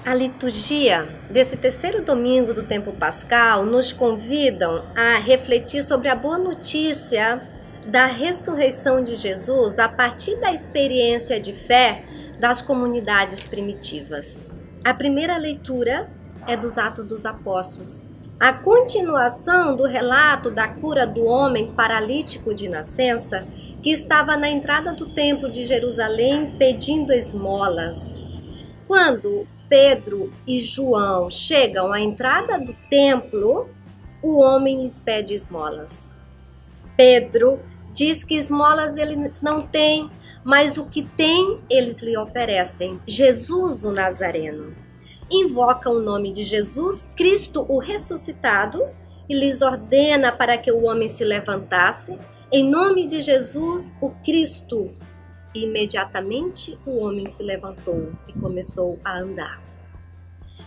A liturgia desse terceiro domingo do tempo pascal nos convidam a refletir sobre a boa notícia da ressurreição de Jesus a partir da experiência de fé das comunidades primitivas. A primeira leitura é dos Atos dos Apóstolos. A continuação do relato da cura do homem paralítico de nascença que estava na entrada do templo de Jerusalém pedindo esmolas. Quando Pedro e João chegam à entrada do templo, o homem lhes pede esmolas. Pedro diz que esmolas eles não têm, mas o que tem eles lhe oferecem. Jesus o Nazareno. Invoca o nome de Jesus, Cristo o ressuscitado, e lhes ordena para que o homem se levantasse. Em nome de Jesus, o Cristo. E imediatamente o homem se levantou e começou a andar.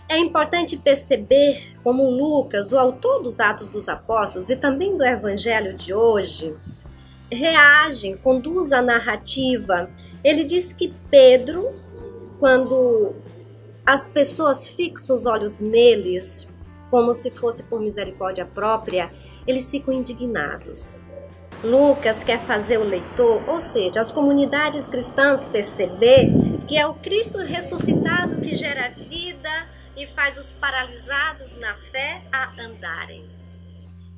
É importante perceber como Lucas, o autor dos Atos dos Apóstolos e também do Evangelho de hoje, conduz a narrativa. Ele diz que Pedro, quando as pessoas fixam os olhos neles, como se fosse por misericórdia própria, eles ficam indignados. Lucas quer fazer o leitor, ou seja, as comunidades cristãs perceber que é o Cristo ressuscitado que gera vida e faz os paralisados na fé a andarem.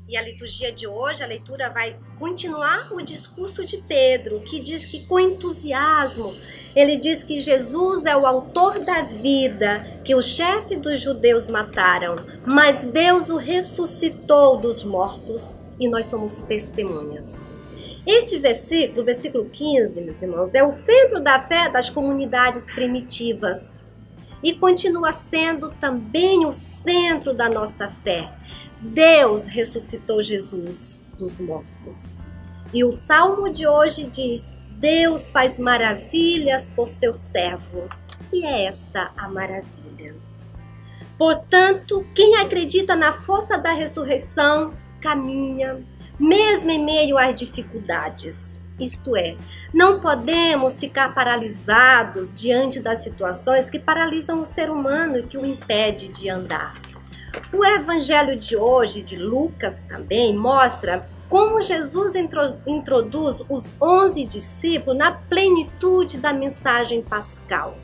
E a liturgia de hoje, a leitura vai continuar o discurso de Pedro, que diz que com entusiasmo, ele diz que Jesus é o autor da vida, que o chefe dos judeus mataram, mas Deus o ressuscitou dos mortos e nós somos testemunhas. Este versículo, versículo 15, meus irmãos, é o centro da fé das comunidades primitivas e continua sendo também o centro da nossa fé. Deus ressuscitou Jesus dos mortos. E o salmo de hoje diz: Deus faz maravilhas por seu servo. E é esta a maravilha. Portanto, quem acredita na força da ressurreição caminha, mesmo em meio às dificuldades. Isto é, não podemos ficar paralisados diante das situações que paralisam o ser humano e que o impede de andar. O Evangelho de hoje, de Lucas também, mostra como Jesus introduz os 11 discípulos na plenitude da mensagem pascal.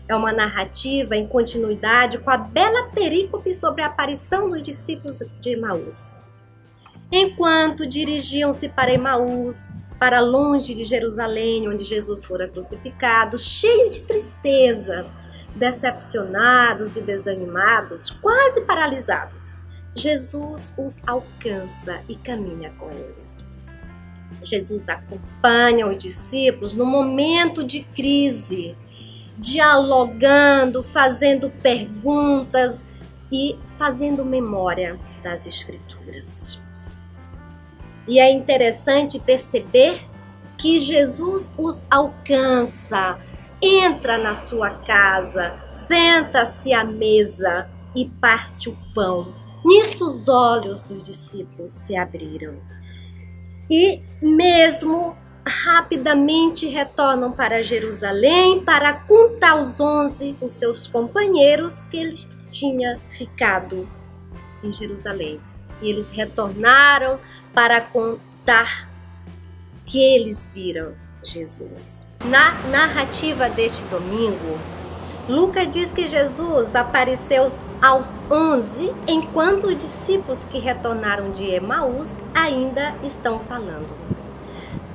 É uma narrativa em continuidade com a bela perícope sobre a aparição dos discípulos de Emaús. Enquanto dirigiam-se para Emaús, para longe de Jerusalém, onde Jesus fora crucificado, cheios de tristeza, decepcionados e desanimados, quase paralisados, Jesus os alcança e caminha com eles. Jesus acompanha os discípulos no momento de crise, dialogando, fazendo perguntas e fazendo memória das Escrituras. E é interessante perceber que Jesus os alcança, entra na sua casa, senta-se à mesa e parte o pão. Nisso os olhos dos discípulos se abriram. E mesmo rapidamente retornam para Jerusalém para contar aos 11 os seus companheiros que eles tinham ficado em Jerusalém. E eles retornaram para contar que eles viram Jesus. Na narrativa deste domingo, Lucas diz que Jesus apareceu aos 11, enquanto os discípulos que retornaram de Emaús ainda estão falando.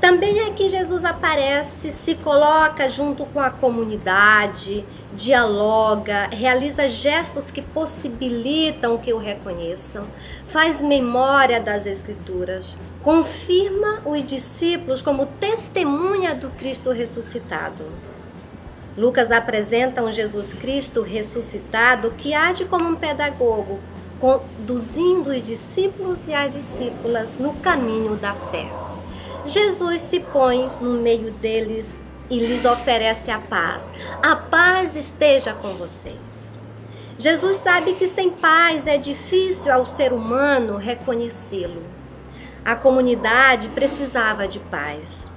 Também aqui Jesus aparece, se coloca junto com a comunidade, dialoga, realiza gestos que possibilitam que o reconheçam, faz memória das Escrituras, confirma os discípulos como testemunha do Cristo ressuscitado. Lucas apresenta um Jesus Cristo ressuscitado que age como um pedagogo, conduzindo os discípulos e as discípulas no caminho da fé. Jesus se põe no meio deles e lhes oferece a paz. A paz esteja com vocês. Jesus sabe que sem paz é difícil ao ser humano reconhecê-lo. A comunidade precisava de paz.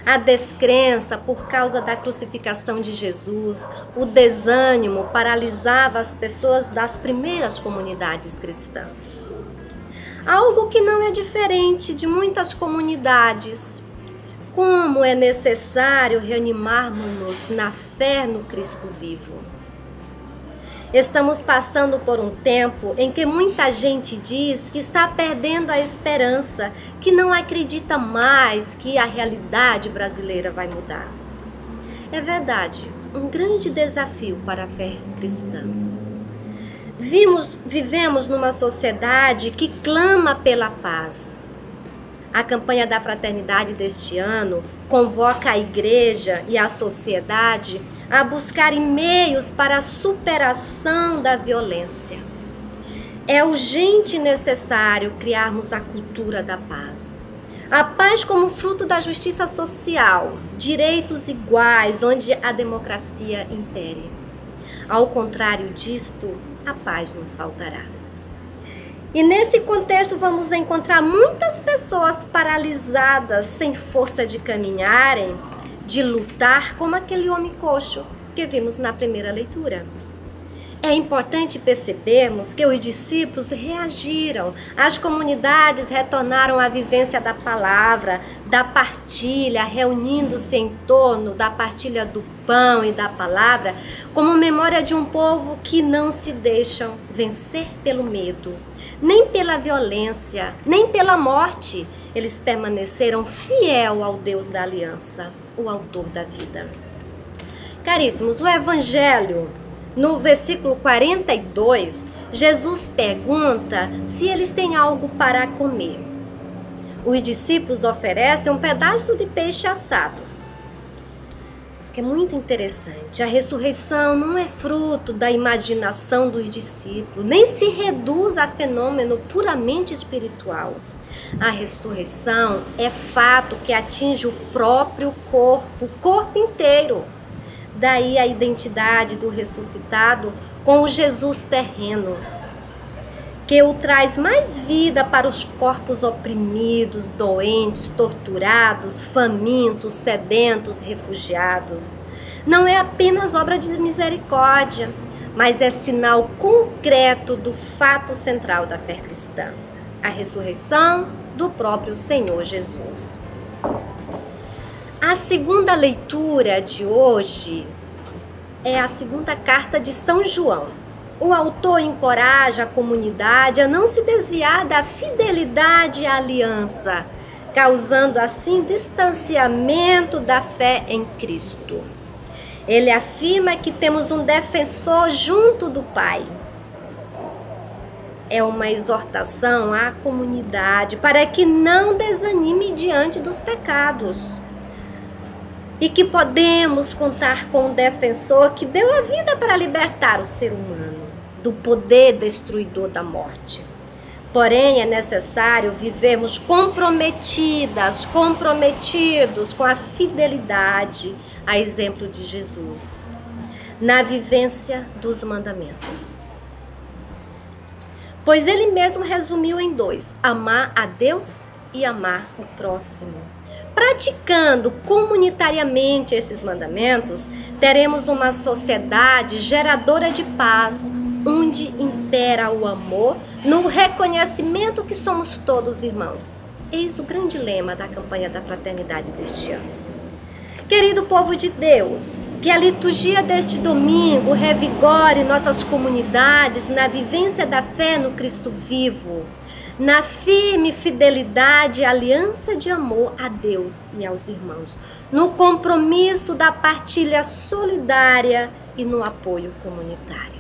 A descrença por causa da crucificação de Jesus, o desânimo paralisava as pessoas das primeiras comunidades cristãs. Algo que não é diferente de muitas comunidades. Como é necessário reanimarmos-nos na fé no Cristo vivo. Estamos passando por um tempo em que muita gente diz que está perdendo a esperança, que não acredita mais que a realidade brasileira vai mudar. É verdade, um grande desafio para a fé cristã. Vivemos numa sociedade que clama pela paz. A campanha da fraternidade deste ano convoca a igreja e a sociedade a buscarem meios para a superação da violência. É urgente e necessário criarmos a cultura da paz. A paz como fruto da justiça social, direitos iguais, onde a democracia impere. Ao contrário disto, a paz nos faltará. E nesse contexto vamos encontrar muitas pessoas paralisadas, sem força de caminharem, de lutar, como aquele homem coxo que vimos na primeira leitura. É importante percebermos que os discípulos reagiram, as comunidades retornaram à vivência da palavra, da partilha, reunindo-se em torno da partilha do pão e da palavra, como memória de um povo que não se deixam vencer pelo medo, nem pela violência, nem pela morte. Eles permaneceram fiel ao Deus da aliança, o autor da vida. Caríssimos, o Evangelho, no versículo 42, Jesus pergunta se eles têm algo para comer. Os discípulos oferecem um pedaço de peixe assado. Que é muito interessante. A ressurreição não é fruto da imaginação dos discípulos, nem se reduz a fenômeno puramente espiritual. A ressurreição é fato que atinge o próprio corpo, o corpo inteiro. Daí a identidade do ressuscitado com o Jesus terreno, que o traz mais vida para os corpos oprimidos, doentes, torturados, famintos, sedentos, refugiados. Não é apenas obra de misericórdia, mas é sinal concreto do fato central da fé cristã, a ressurreição do próprio Senhor Jesus. A segunda leitura de hoje é a segunda carta de São João. O autor encoraja a comunidade a não se desviar da fidelidade à aliança, causando assim distanciamento da fé em Cristo. Ele afirma que temos um defensor junto do Pai. É uma exortação à comunidade para que não desanime diante dos pecados. E que podemos contar com um defensor que deu a vida para libertar o ser humano do poder destruidor da morte. Porém, é necessário vivermos comprometidos com a fidelidade, a exemplo de Jesus, na vivência dos mandamentos. Pois ele mesmo resumiu em dois: amar a Deus e amar o próximo. Praticando comunitariamente esses mandamentos, teremos uma sociedade geradora de paz, onde impera o amor, no reconhecimento que somos todos irmãos. Eis o grande lema da campanha da fraternidade deste ano. Querido povo de Deus, que a liturgia deste domingo revigore nossas comunidades na vivência da fé no Cristo vivo, na firme fidelidade e aliança de amor a Deus e aos irmãos, no compromisso da partilha solidária e no apoio comunitário.